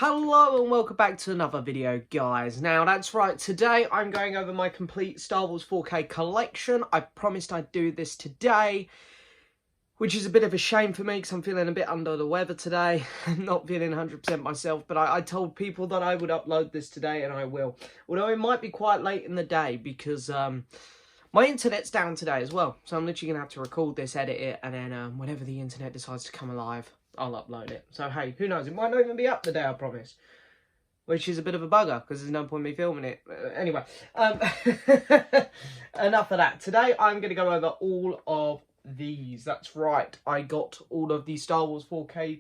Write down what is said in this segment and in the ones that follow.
Hello and welcome back to another video, guys. Now, that's right, today I'm going over my complete Star Wars 4K collection. I promised I'd do this today, which is a bit of a shame for me because I'm feeling a bit under the weather today. I'm not feeling 100% myself, but I told people that I would upload this today, and I will. Although it might be quite late in the day because my internet's down today as well. So I'm literally going to have to record this, edit it, and then whenever the internet decides to come alive, I'll upload it. So, hey, who knows? It might not even be up today, I promise. Which is a bit of a bugger, because there's no point in me filming it. Anyway, enough of that. Today, I'm going to go over all of these. That's right. I got all of the Star Wars 4K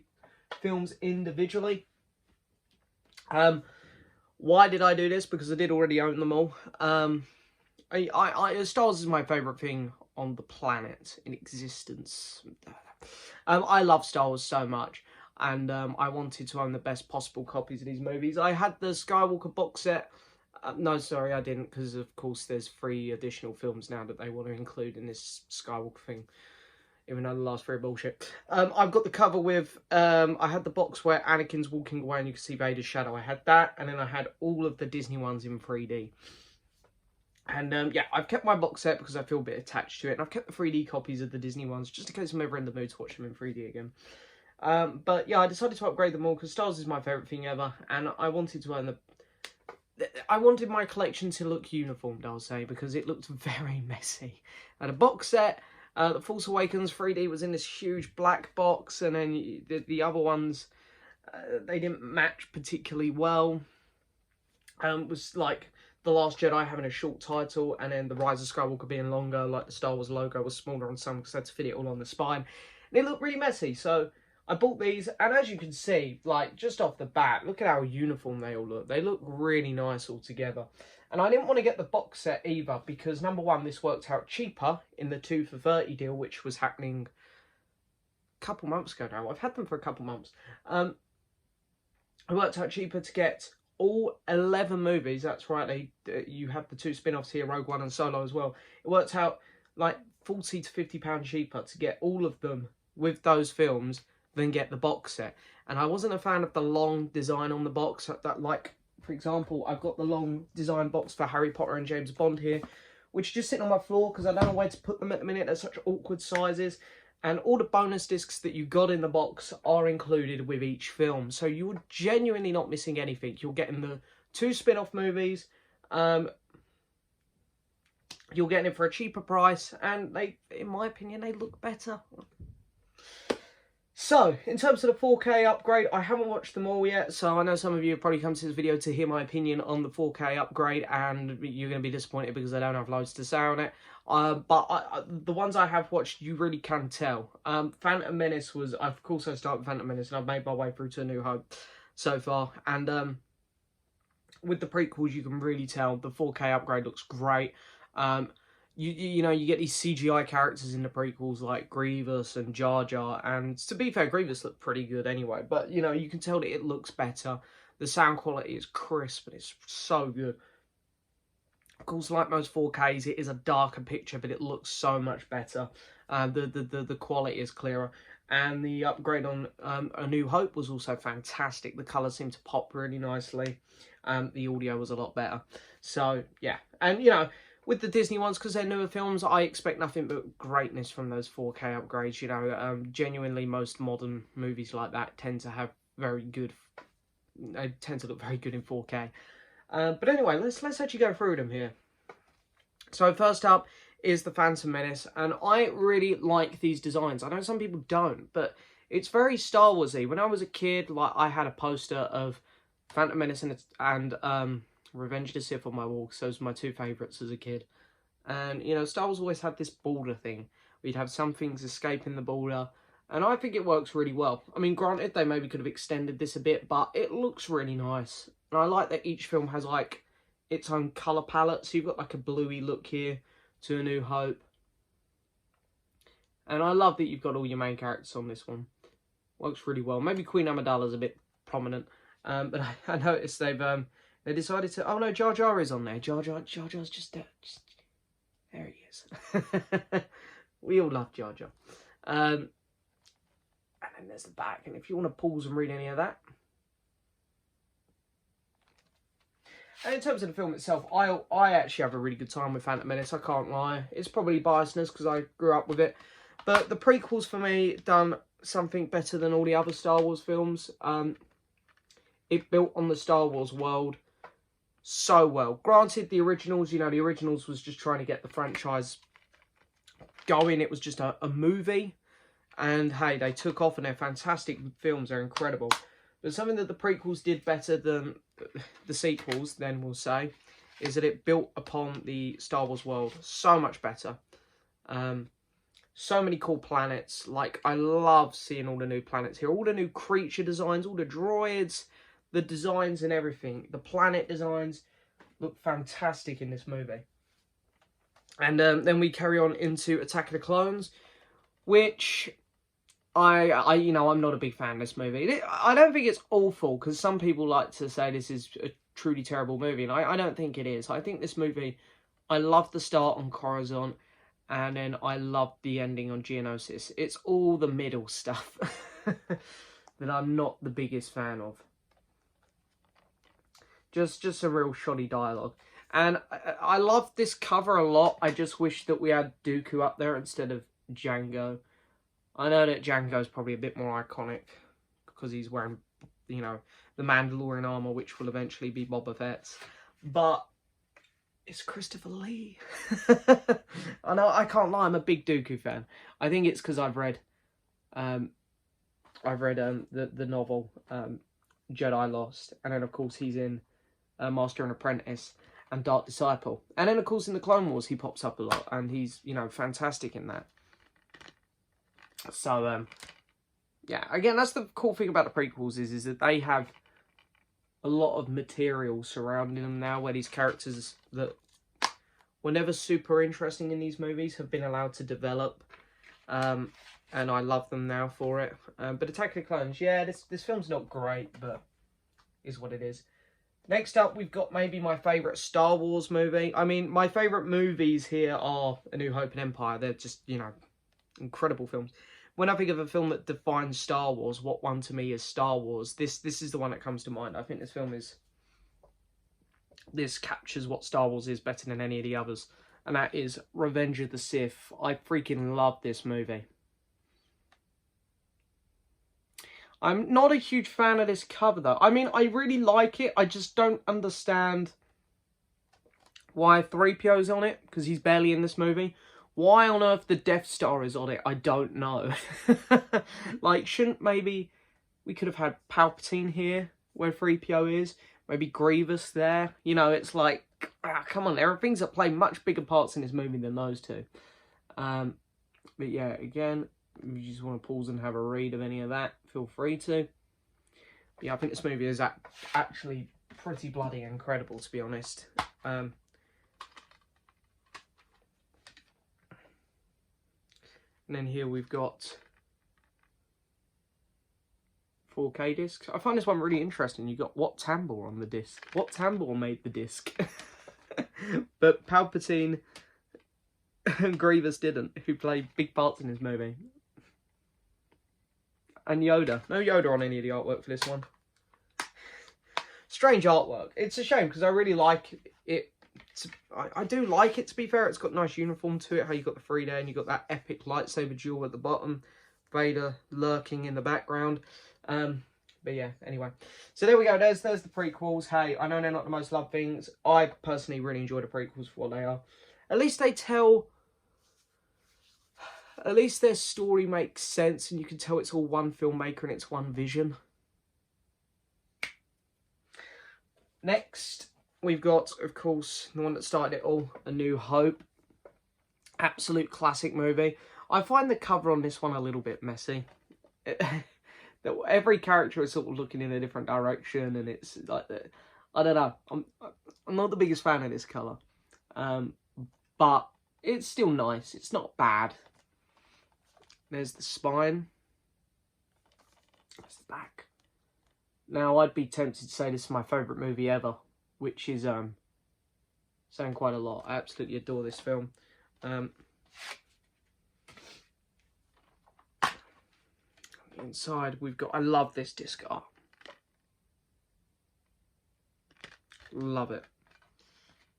films individually. Why did I do this? Because I did already own them all. Star Wars is my favourite thing on the planet, in existence. I love Star Wars so much, and I wanted to own the best possible copies of these movies. I had the Skywalker box set. No, sorry, I didn't, because of course there's 3 additional films now that they want to include in this Skywalker thing, even though the last 3 are bullshit. I've got the cover with, I had the box where Anakin's walking away and you can see Vader's shadow. I had that, and then I had all of the Disney ones in 3D. And yeah, I've kept my box set because I feel a bit attached to it. And I've kept the 3D copies of the Disney ones just in case I'm ever in the mood to watch them in 3D again. But yeah, I decided to upgrade them all because Star Wars is my favourite thing ever. And I wanted to earn I wanted my collection to look uniformed, I'll say, because it looked very messy. I had a box set. The Force Awakens 3D was in this huge black box. And then the other ones, they didn't match particularly well. It was like The Last Jedi having a short title, and then the Rise of Skywalker being longer, like the Star Wars logo was smaller on some because I had to fit it all on the spine. And it looked really messy, so I bought these, and as you can see, like, just off the bat, look at how uniform they all look. They look really nice all together. And I didn't want to get the box set either, because number one, this worked out cheaper in the 2 for 30 deal, which was happening a couple months ago now. I've had them for a couple months. It worked out cheaper to get all 11 movies. That's right, you have the 2 spin-offs here, Rogue One and Solo as well. It worked out like £40 to £50 cheaper to get all of them with those films than get the box set. And I wasn't a fan of the long design on the box. That, like, for example, I've got the long design box for Harry Potter and James Bond here, which is just sitting on my floor because I don't know where to put them at the minute. They're such awkward sizes. And all the bonus discs that you got in the box are included with each film. So you're genuinely not missing anything. You're getting the 2 spin-off movies. You're getting it for a cheaper price. And they, in my opinion, they look better. So, in terms of the 4K upgrade, I haven't watched them all yet. So I know some of you have probably come to this video to hear my opinion on the 4K upgrade. And you're going to be disappointed because I don't have loads to say on it. But the ones I have watched, you really can tell. Phantom Menace was, of course I started with Phantom Menace, and I've made my way through to A New Hope so far. And with the prequels, you can really tell the 4K upgrade looks great. You know, you get these CGI characters in the prequels like Grievous and Jar Jar. And to be fair, Grievous looked pretty good anyway. But, you know, you can tell that it looks better. The sound quality is crisp and it's so good. Of course, like most 4Ks, it is a darker picture, but it looks so much better. The quality is clearer. And the upgrade on A New Hope was also fantastic. The colours seemed to pop really nicely. The audio was a lot better. So, yeah. And, you know, with the Disney ones, because they're newer films, I expect nothing but greatness from those 4K upgrades. You know, genuinely, most modern movies like that tend to have very good... They tend to look very good in 4K. But anyway, let's actually go through them here. So first up is the Phantom Menace, and I really like these designs. I know some people don't, but it's very Star Wars-y. When I was a kid, like, I had a poster of Phantom Menace and Revenge of the Sith on my wall, because those were my 2 favourites as a kid. And, you know, Star Wars always had this border thing. We'd have some things escaping the border, and I think it works really well. I mean, granted, they maybe could have extended this a bit, but it looks really nice. And I like that each film has, like, its own colour palette. So you've got, like, a bluey look here to A New Hope. And I love that you've got all your main characters on this one. Works really well. Maybe Queen Amidala's a bit prominent. But I noticed they decided to... Oh, no, Jar Jar is on there. Jar Jar's just there. There he is. We all love Jar Jar. And then there's the back. And if you want to pause and read any of that, And in terms of the film itself, I actually have a really good time with Phantom Menace, I can't lie. It's probably biasness because I grew up with it. But the prequels for me done something better than all the other Star Wars films. It built on the Star Wars world so well. Granted, the originals, the originals was just trying to get the franchise going. It was just a movie. And hey, they took off and they're fantastic films. They're incredible. But something that the prequels did better than the sequels, then we'll say, is that it built upon the Star Wars world so much better. So many cool planets. Like, I love seeing all the new planets here. All the new creature designs, all the droids, the designs and everything. The planet designs look fantastic in this movie. And then we carry on into Attack of the Clones, which I'm not a big fan of this movie. I don't think it's awful, because some people like to say this is a truly terrible movie, and I don't think it is. I think this movie, I love the start on Coruscant, and then I love the ending on Geonosis. It's all the middle stuff that I'm not the biggest fan of. Just some real shoddy dialogue. And I love this cover a lot. I just wish that we had Dooku up there instead of Jango. I know that Jango's probably a bit more iconic because he's wearing, the Mandalorian armor, which will eventually be Boba Fett's. But it's Christopher Lee. I know, I can't lie, I'm a big Dooku fan. I think it's because I've read the novel Jedi Lost, and then of course he's in Master and Apprentice and Dark Disciple, and then of course in the Clone Wars he pops up a lot, and he's fantastic in that. So yeah, again, that's the cool thing about the prequels is that they have a lot of material surrounding them now, where these characters that were never super interesting in these movies have been allowed to develop, and I love them now for it. But Attack of the Clones, yeah, this film's not great, but is what it is. Next up, we've got maybe my favourite Star Wars movie. I mean, my favourite movies here are A New Hope and Empire. They're just, incredible films. When I think of a film that defines Star Wars, what one to me is Star Wars, this is the one that comes to mind. I think this captures what Star Wars is better than any of the others. And that is Revenge of the Sith. I freaking love this movie. I'm not a huge fan of this cover, though. I mean, I really like it. I just don't understand why 3PO's on it, because he's barely in this movie. Why on earth the Death Star is on it, I don't know. Like, shouldn't maybe we could have had Palpatine here, where 3PO is? Maybe Grievous there? It's like, come on, there are things that play much bigger parts in this movie than those two. But yeah, again, if you just want to pause and have a read of any of that, feel free to. But yeah, I think this movie is actually pretty bloody incredible, to be honest. And then here we've got 4K discs. I find this one really interesting. You got Wat Tambor on the disc. Wat Tambor made the disc. But Palpatine and Grievous didn't, who played big parts in this movie. And Yoda. No Yoda on any of the artwork for this one. Strange artwork. It's a shame, because I really like it. I do like it, to be fair. It's got a nice uniform to it. How you got the 3D and you got that epic lightsaber duel at the bottom. Vader lurking in the background. But yeah, anyway. So there we go. There's the prequels. Hey, I know they're not the most loved things. I personally really enjoy the prequels for what they are. At least they tell... At least their story makes sense, and you can tell it's all one filmmaker and it's one vision. Next, we've got, of course, the one that started it all, A New Hope. Absolute classic movie. I find the cover on this one a little bit messy. Every character is sort of looking in a different direction, and it's like, I don't know. I'm not the biggest fan of this colour. But it's still nice. It's not bad. There's the spine. That's the back. Now, I'd be tempted to say this is my favourite movie ever, which is saying quite a lot. I absolutely adore this film. Inside, we've got... I love this disc art. Love it.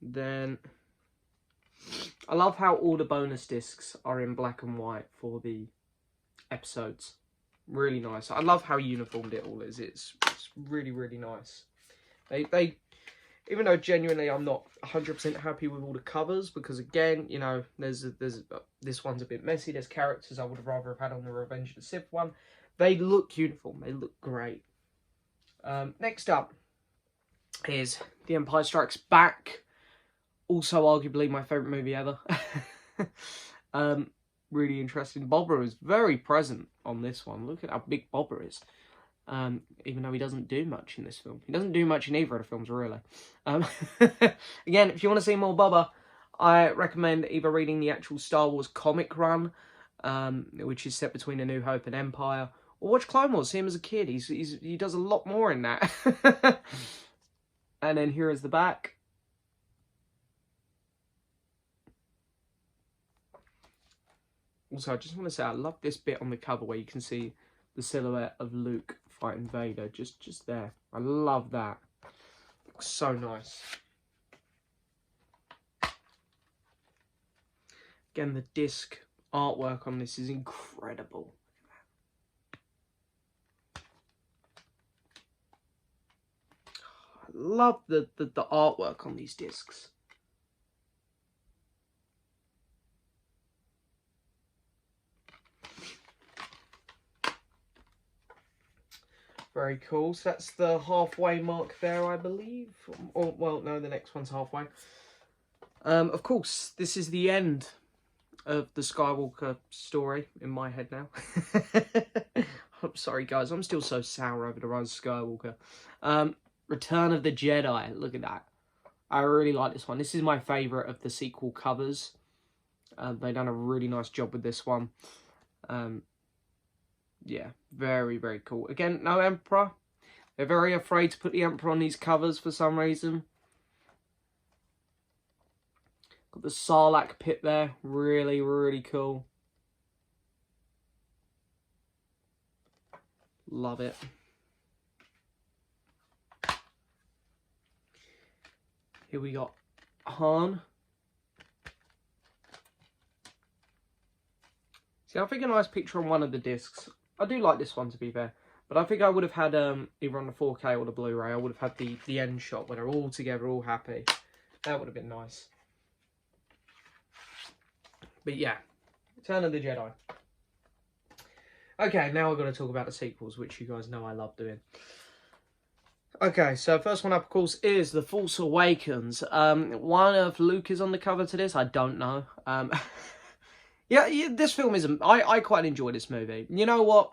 Then I love how all the bonus discs are in black and white for the episodes. Really nice. I love how uniformed it all is. It's really, really nice. They even though genuinely I'm not 100% happy with all the covers, because again, you know, there's this one's a bit messy. There's characters I would have rather have had on the Revenge of the Sith one. They look uniform. They look great. Next up is The Empire Strikes Back. Also arguably my favourite movie ever. Really interesting. Boba is very present on this one. Look at how big Boba is. Even though he doesn't do much in this film. He doesn't do much in either of the films, really. Again, if you want to see more Boba, I recommend either reading the actual Star Wars comic run, which is set between A New Hope and Empire, or watch Clone Wars, see him as a kid. He does a lot more in that. And then here is the back. Also, I just want to say, I love this bit on the cover where you can see the silhouette of Luke fighting Vader, just there. I love that. Looks so nice. Again, the disc artwork on this is incredible. I love the artwork on these discs. Very cool. So that's the halfway mark there, I believe. Or, well, no, the next one's halfway. Of course, this is the end of the Skywalker story in my head now. I'm sorry, guys. I'm still so sour over the Rise of Skywalker. Return of the Jedi. Look at that. I really like this one. This is my favourite of the sequel covers. They've done a really nice job with this one. Yeah, very, very cool. Again, no Emperor. They're very afraid to put the Emperor on these covers for some reason. Got the Sarlacc pit there. Really, really cool. Love it. Here we got Han. See, I think a nice picture on one of the discs. I do like this one, to be fair. But I think I would have had, either on the 4K or the Blu-ray, I would have had the end shot where they're all together, all happy. That would have been nice. But yeah, Return of the Jedi. Okay, now we're going to talk about the sequels, which you guys know I love doing. Okay, so first one up, of course, is The Force Awakens. One of Luke is on the cover to this. I don't know. Yeah, this film isn't... I quite enjoy this movie. You know what?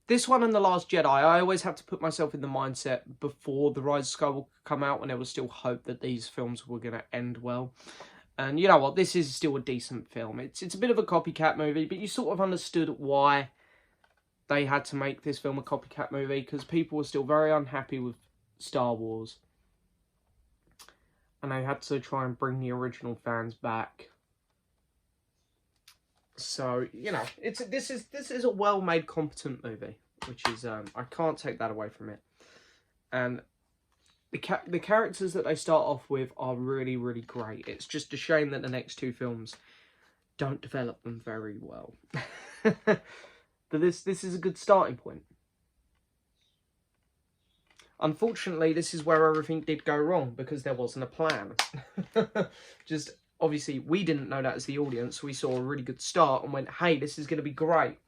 This one and The Last Jedi, I always have to put myself in the mindset before The Rise of Skywalker come out, when there was still hope that these films were going to end well. And you know what? This is still a decent film. It's a bit of a copycat movie, but you sort of understood why they had to make this film a copycat movie, because people were still very unhappy with Star Wars. And they had to try and bring the original fans back. So, you know, this is a well-made, competent movie, which is, I can't take that away from it. And the characters that they start off with are really, really great. It's just a shame that the next two films don't develop them very well. But this is a good starting point. Unfortunately, this is where everything did go wrong, because there wasn't a plan. Just... Obviously, we didn't know that as the audience. We saw a really good start and went, hey, this is going to be great.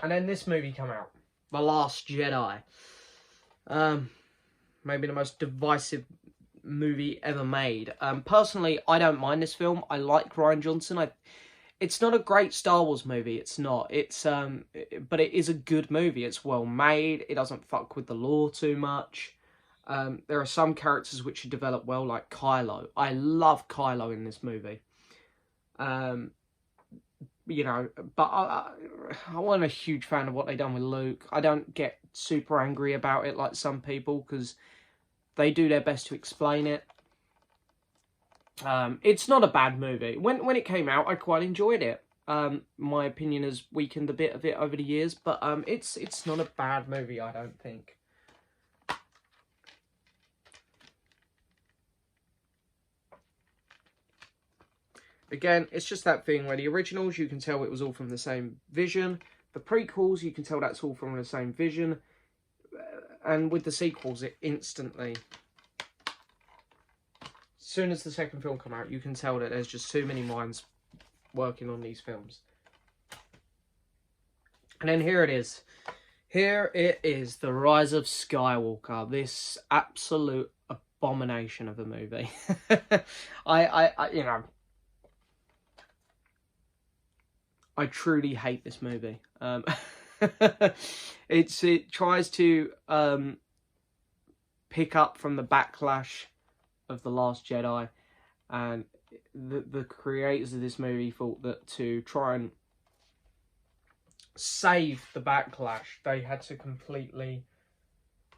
And then this movie came out. The Last Jedi. Maybe the most divisive movie ever made. Personally, I don't mind this film. I like Rian Johnson. It's not a great Star Wars movie. It's not. But it is a good movie. It's well made. It doesn't fuck with the lore too much. There are some characters which are developed well, like Kylo. I love Kylo in this movie. You know, but I wasn't a huge fan of what they done with Luke. I don't get super angry about it like some people, because they do their best to explain it. It's not a bad movie. When it came out, I quite enjoyed it. My opinion has weakened a bit of it over the years, but it's not a bad movie, I don't think. Again, it's just that thing where the originals, you can tell it was all from the same vision. The prequels, you can tell that's all from the same vision. And with the sequels, it instantly... As soon as the second film come out, you can tell that there's just too many minds working on these films. And then here it is. Here it is, The Rise of Skywalker. This absolute abomination of a movie. You know... I truly hate this movie. It tries to pick up from the backlash of The Last Jedi, and the creators of this movie thought that to try and save the backlash, they had to completely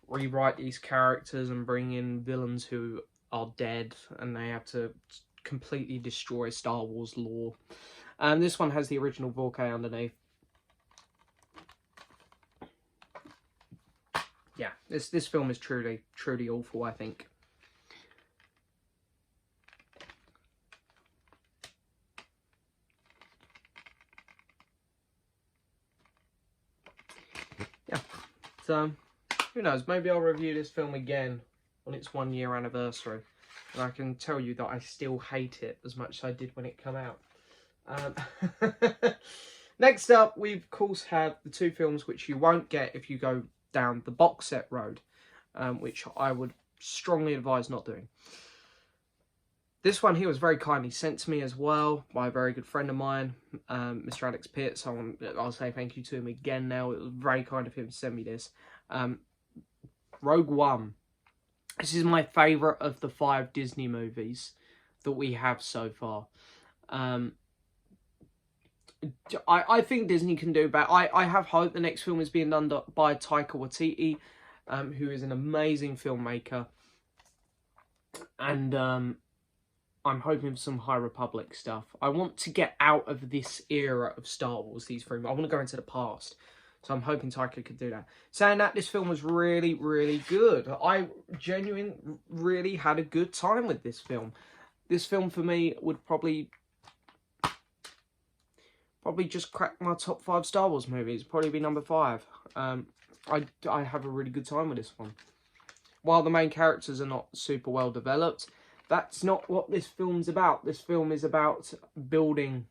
rewrite these characters and bring in villains who are dead, and they had to completely destroy Star Wars lore. This one has the original 4K underneath. Yeah, this film is truly awful, I think. Yeah, so who knows? Maybe I'll review this film again on its 1-year anniversary, and I can tell you that I still hate it as much as I did when it came out. Next up, we of course have the 2 films which you won't get if you go down the box set road, which I would strongly advise not doing. This one here was very kindly sent to me as well by a very good friend of mine, Mr. Alex Pitts. I'll say thank you to him again now. It was very kind of him to send me this. Rogue One. This is my favourite of the 5 Disney movies that we have so far. I think Disney can do better. I have hope the next film is being done by Taika Waititi, who is an amazing filmmaker. And I'm hoping for some High Republic stuff. I want to get out of this era of Star Wars, these films. I want to go into the past. So I'm hoping Taika could do that. Saying that, this film was really, really good. I genuinely really had a good time with this film. This film, for me, would probably just crack my top 5 Star Wars movies. Probably be number 5. I have a really good time with this one. While the main characters are not super well developed, that's not what this film's about. This film is about building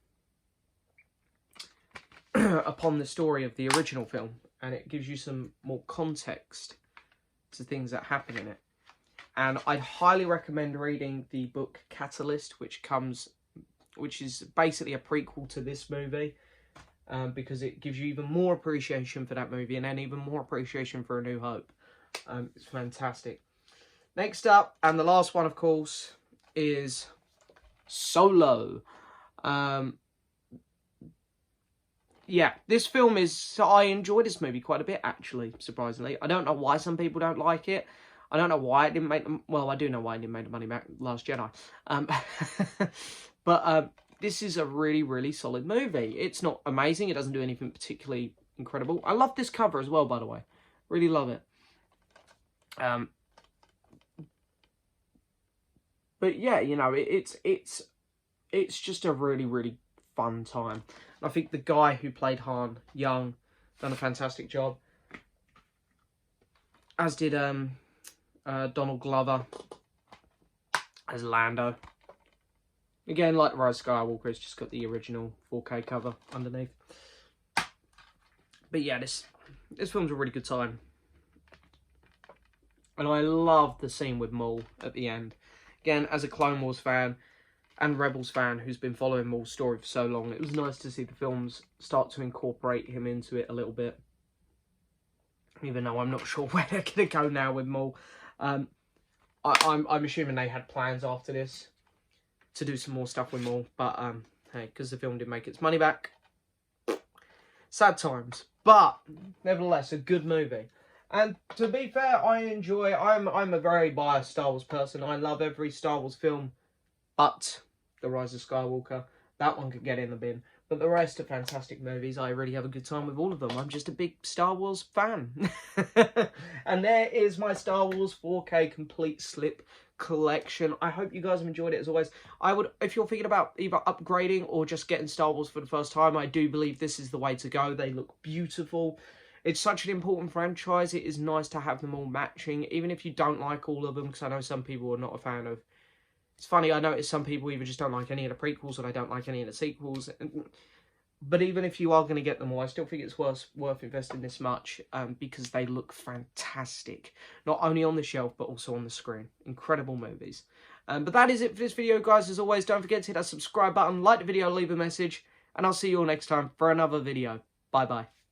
upon the story of the original film, and it gives you some more context to things that happen in it. And I'd highly recommend reading the book Catalyst, which is basically a prequel to this movie, because it gives you even more appreciation for that movie, and then even more appreciation for A New Hope. It's fantastic. Next up, and the last one, of course, is Solo. Yeah, this film is... I enjoy this movie quite a bit, actually, surprisingly. I don't know why some people don't like it. I don't know why it didn't make them... Well, I do know why it didn't make the money back Last Jedi. But this is a really, really solid movie. It's not amazing. It doesn't do anything particularly incredible. I love this cover as well, by the way. Really love it. But yeah, you know, it's just a really, really fun time. I think the guy who played Han, Young, done a fantastic job. As did Donald Glover as Lando. Again, like Rise of Skywalker, it's just got the original 4K cover underneath. But yeah, this film's a really good time. And I love the scene with Maul at the end. Again, as a Clone Wars fan and Rebels fan who's been following Maul's story for so long, it was nice to see the films start to incorporate him into it a little bit. Even though I'm not sure where they're going to go now with Maul. I'm assuming they had plans after this to do some more stuff with Maul. But, hey, because the film didn't make its money back. Sad times. But, nevertheless, a good movie. And to be fair, I'm a very biased Star Wars person. I love every Star Wars film but The Rise of Skywalker. That one could get in the bin. But the rest are fantastic movies. I really have a good time with all of them. I'm just a big Star Wars fan. And there is my Star Wars 4K complete slip collection. I hope you guys have enjoyed it as always. I would, if you're thinking about either upgrading or just getting Star Wars for the first time, I do believe this is the way to go. They look beautiful. It's such an important franchise. It is nice to have them all matching, even if you don't like all of them, because I know some people are not a fan of. It's funny, I noticed some people either just don't like any of the prequels or they don't like any of the sequels. But even if you are going to get them all, I still think it's worth investing this much because they look fantastic. Not only on the shelf, but also on the screen. Incredible movies. But that is it for this video, guys. As always, don't forget to hit that subscribe button, like the video, leave a message, and I'll see you all next time for another video. Bye-bye.